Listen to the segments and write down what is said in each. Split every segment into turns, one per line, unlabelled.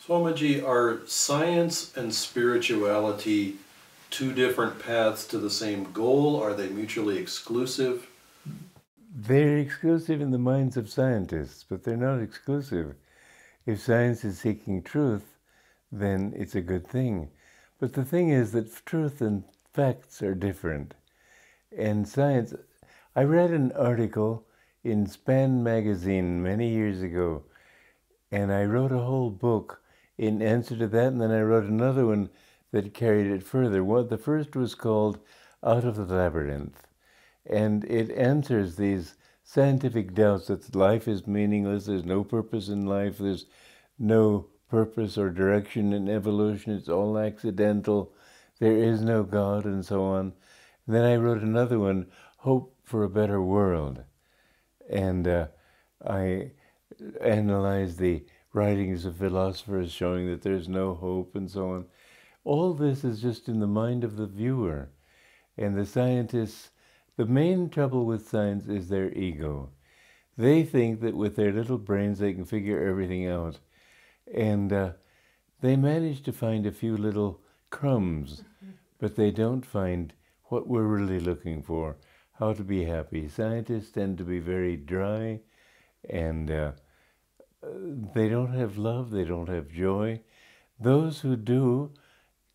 Swamiji, are science and spirituality two different paths to the same goal? Are they mutually exclusive?
They're exclusive in the minds of scientists, but they're not exclusive. If science is seeking truth, then it's a good thing. But the thing is that truth and facts are different. And science, I read an article in Span magazine many years ago, and I wrote a whole book in answer to that, and then I wrote another one that carried it further. The first was called Out of the Labyrinth, and it answers these scientific doubts that life is meaningless, there's no purpose in life, there's no purpose or direction in evolution, it's all accidental, there is no God, and so on. And then I wrote another one, Hope for a Better World, and I analyzed the writings of philosophers showing that there's no hope and so on. All this is just in the mind of the viewer. And the scientists, the main trouble with science is their ego. They think that with their little brains they can figure everything out. And they manage to find a few little crumbs, but they don't find what we're really looking for, how to be happy. Scientists tend to be very dry, and they don't have love, they don't have joy. Those who do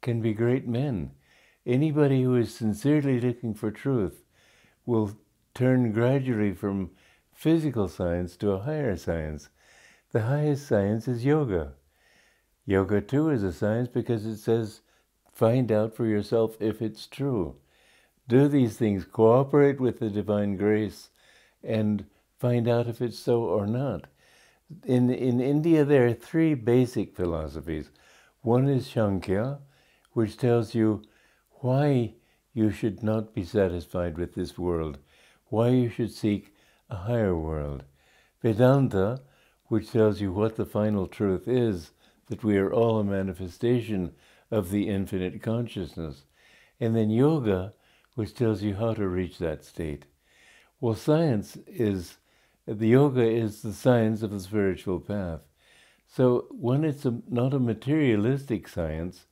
can be great men. Anybody who is sincerely looking for truth will turn gradually from physical science to a higher science. The highest science is yoga. Yoga, too, is a science because it says, find out for yourself if it's true. Do these things, cooperate with the divine grace, and find out if it's so or not. In India, there are three basic philosophies. One is Sankhya, which tells you why you should not be satisfied with this world, why you should seek a higher world. Vedanta, which tells you what the final truth is, that we are all a manifestation of the infinite consciousness. And then yoga, which tells you how to reach that state. Well, the yoga is the science of the spiritual path. So when it's not a materialistic science,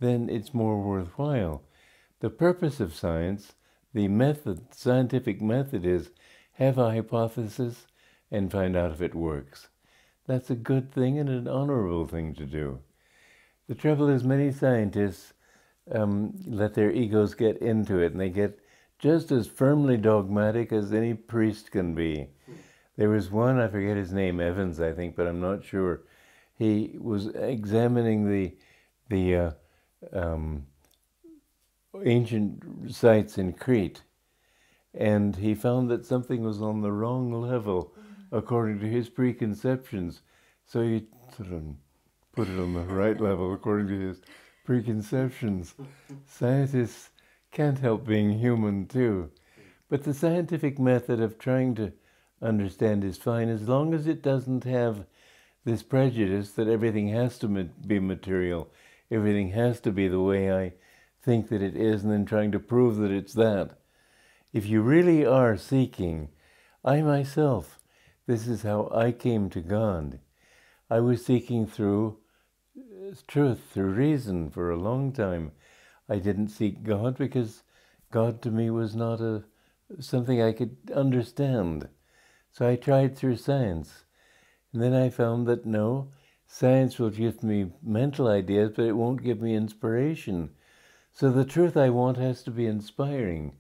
then it's more worthwhile. The purpose of science, the scientific method is have a hypothesis and find out if it works. That's a good thing and an honorable thing to do. The trouble is many scientists let their egos get into it, and they get just as firmly dogmatic as any priest can be. There was one, I forget his name, Evans, I think, but I'm not sure. He was examining the ancient sites in Crete, and he found that something was on the wrong level according to his preconceptions. So he sort of put it on the right level according to his preconceptions. Scientists can't help being human too. But the scientific method of trying to understand is fine as long as it doesn't have this prejudice that everything has to be material, everything has to be the way I think that it is, and then trying to prove that it's that. If you really are seeking, I myself, this is how I came to God. I was seeking through truth, through reason for a long time. I didn't seek God because God to me was not something I could understand. So I tried through science. And then I found that no, science will give me mental ideas, but it won't give me inspiration. So the truth I want has to be inspiring.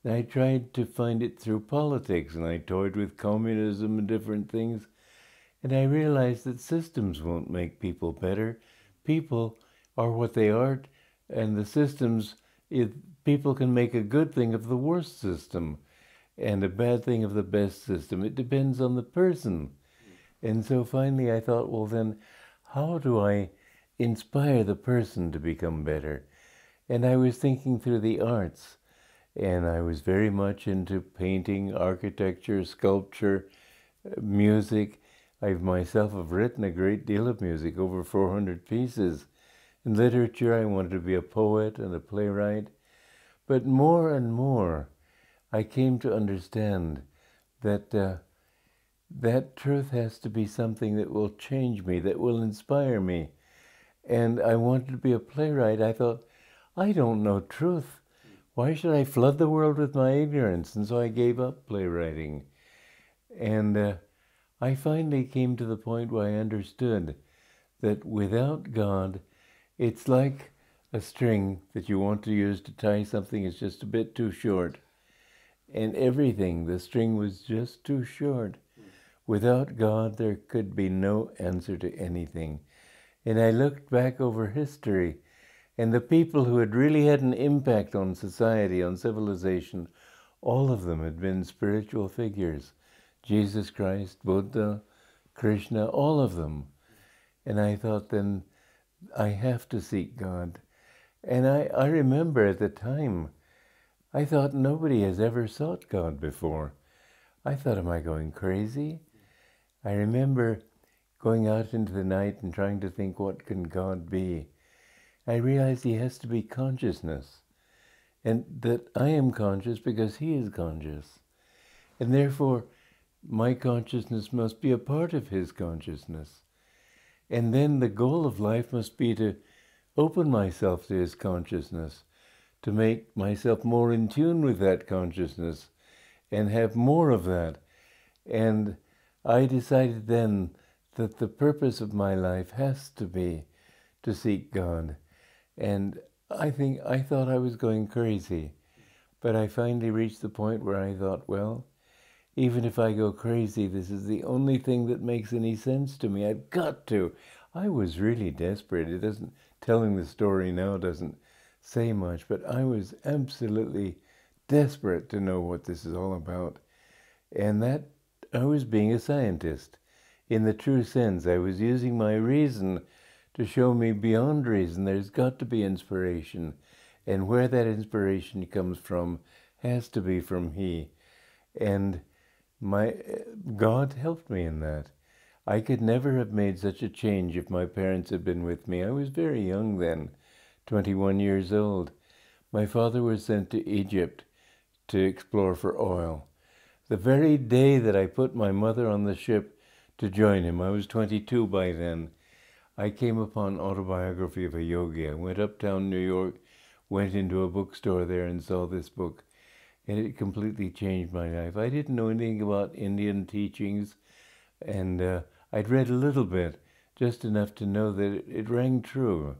And I tried to find it through politics, and I toyed with communism and different things. And I realized that systems won't make people better. People are what they are, and the systems, people can make a good thing of the worst system and a bad thing of the best system. It depends on the person. And so finally I thought, well then, how do I inspire the person to become better? And I was thinking through the arts, and I was very much into painting, architecture, sculpture, music. I myself have written a great deal of music, over 400 pieces. In literature, I wanted to be a poet and a playwright. But more and more, I came to understand that that truth has to be something that will change me, that will inspire me. And I wanted to be a playwright. I thought, I don't know truth. Why should I flood the world with my ignorance? And so I gave up playwriting. And I finally came to the point where I understood that without God, it's like a string that you want to use to tie something is just a bit too short. And everything, the string was just too short. Without God, there could be no answer to anything. And I looked back over history, and the people who had really had an impact on society, on civilization, all of them had been spiritual figures. Jesus Christ, Buddha, Krishna, all of them. And I thought, then I have to seek God. And I remember at the time, I thought nobody has ever sought God before. I thought, am I going crazy? I remember going out into the night and trying to think, what can God be? I realized he has to be consciousness, and that I am conscious because he is conscious. And therefore, my consciousness must be a part of his consciousness. And then the goal of life must be to open myself to his consciousness, to make myself more in tune with that consciousness and have more of that. And I decided then that the purpose of my life has to be to seek God. And I thought I was going crazy, but I finally reached the point where I thought, well, even if I go crazy, this is the only thing that makes any sense to me. I've got to. I was really desperate. It doesn't, telling the story now doesn't say much, but I was absolutely desperate to know what this is all about. And that I was being a scientist. In the true sense, I was using my reason to show me beyond reason there's got to be inspiration. And where that inspiration comes from has to be from he. And God helped me in that. I could never have made such a change if my parents had been with me. I was very young then, 21 years old. My father was sent to Egypt to explore for oil. The very day that I put my mother on the ship to join him, I was 22 by then, I came upon Autobiography of a Yogi. I went uptown New York, went into a bookstore there and saw this book, and it completely changed my life. I didn't know anything about Indian teachings, and I'd read a little bit, just enough to know that it rang true.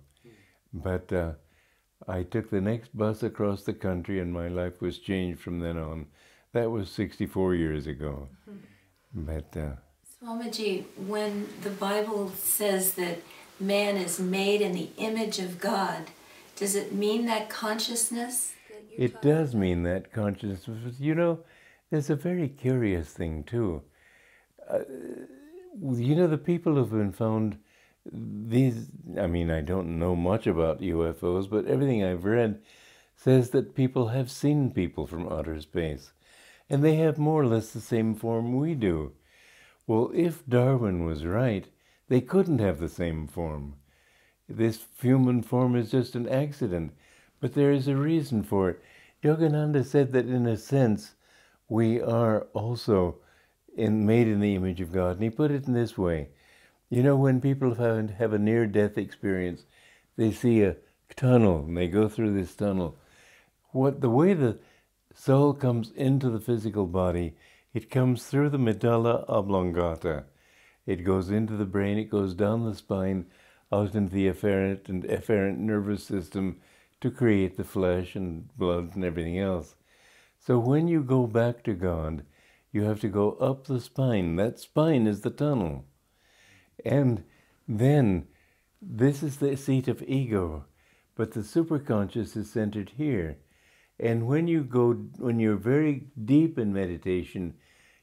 But I took the next bus across the country, and my life was changed from then on. That was 64 years ago. But
Swamiji, when the Bible says that man is made in the image of God, does it mean that consciousness?
It does mean that consciousness. You know, there's a very curious thing, too. You know, the people who've been found these, I mean, I don't know much about UFOs, but everything I've read says that people have seen people from outer space, and they have more or less the same form we do. Well, if Darwin was right, they couldn't have the same form. This human form is just an accident, but there is a reason for it. Yogananda said that in a sense, we are also made in the image of God, and he put it in this way. You know, when people have a near-death experience, they see a tunnel, and they go through this tunnel. The way the soul comes into the physical body, it comes through the medulla oblongata. It goes into the brain, it goes down the spine, out into the afferent and efferent nervous system to create the flesh and blood and everything else. So when you go back to God, you have to go up the spine. That spine is the tunnel. And then, this is the seat of ego, but the superconscious is centered here. And when you're very deep in meditation,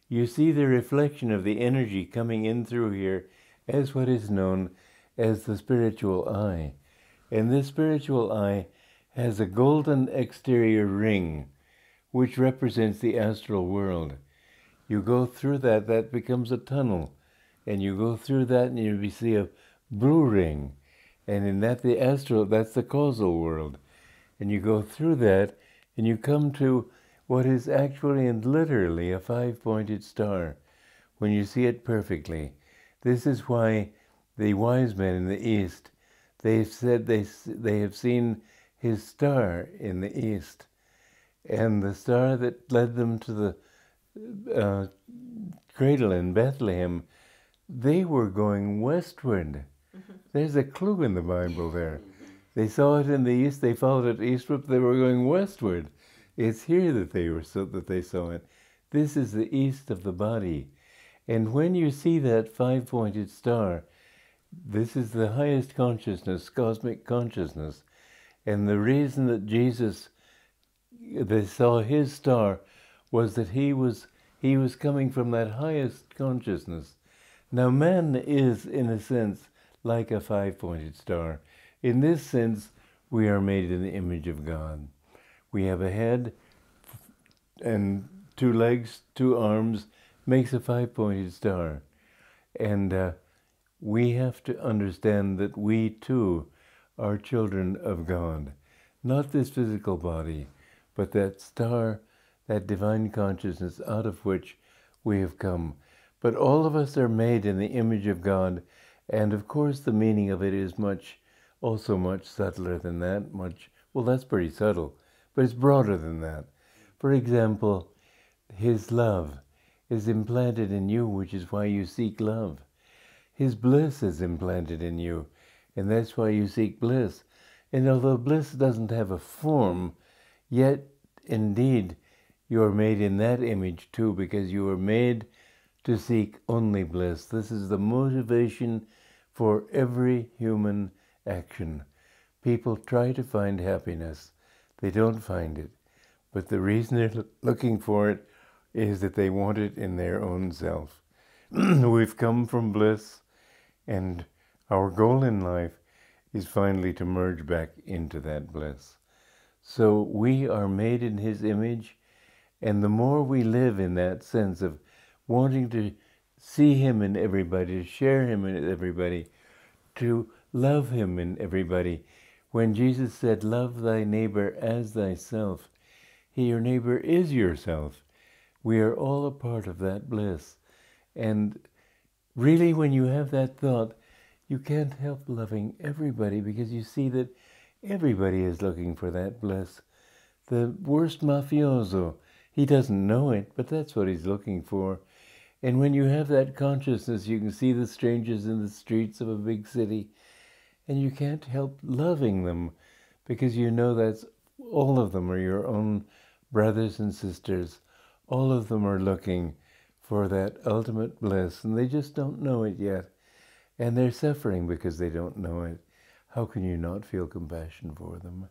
you see the reflection of the energy coming in through here as what is known as the spiritual eye. And this spiritual eye has a golden exterior ring, which represents the astral world. You go through that, that becomes a tunnel. And you go through that and you see a blue ring. And in that, the astral, that's the causal world. And you go through that and you come to what is actually and literally a 5-pointed star, when you see it perfectly. This is why the wise men in the East, they've said they have seen his star in the East. And the star that led them to the cradle in Bethlehem, they were going westward. There's a clue in the Bible there. They saw it in the east, they followed it eastward, they were going westward. It's here that they saw it. This is the east of the body. And when you see that five-pointed star, this is the highest consciousness, cosmic consciousness. And the reason that they saw his star was that he was coming from that highest consciousness. Now man is, in a sense, like a five-pointed star. In this sense, we are made in the image of God. We have a head and two legs, two arms, makes a five-pointed star. And we have to understand that we too are children of God. Not this physical body, but that star, that divine consciousness out of which we have come. But all of us are made in the image of God, and of course the meaning of it is also much subtler than that. Well, that's pretty subtle, but it's broader than that. For example, his love is implanted in you, which is why you seek love. His bliss is implanted in you, and that's why you seek bliss. And although bliss doesn't have a form, yet indeed you are made in that image too, because you are made to seek only bliss. This is the motivation for every human action. People try to find happiness. They don't find it. But the reason they're looking for it is that they want it in their own self. We've come from bliss, and our goal in life is finally to merge back into that bliss. So we are made in his image, and the more we live in that sense of wanting to see him in everybody, to share him in everybody, to love him in everybody. When Jesus said, love thy neighbor as thyself, your neighbor is yourself. We are all a part of that bliss. And really, when you have that thought, you can't help loving everybody, because you see that everybody is looking for that bliss. The worst mafioso, he doesn't know it, but that's what he's looking for. And when you have that consciousness, you can see the strangers in the streets of a big city, and you can't help loving them, because you know that all of them are your own brothers and sisters. All of them are looking for that ultimate bliss, and they just don't know it yet. And they're suffering because they don't know it. How can you not feel compassion for them?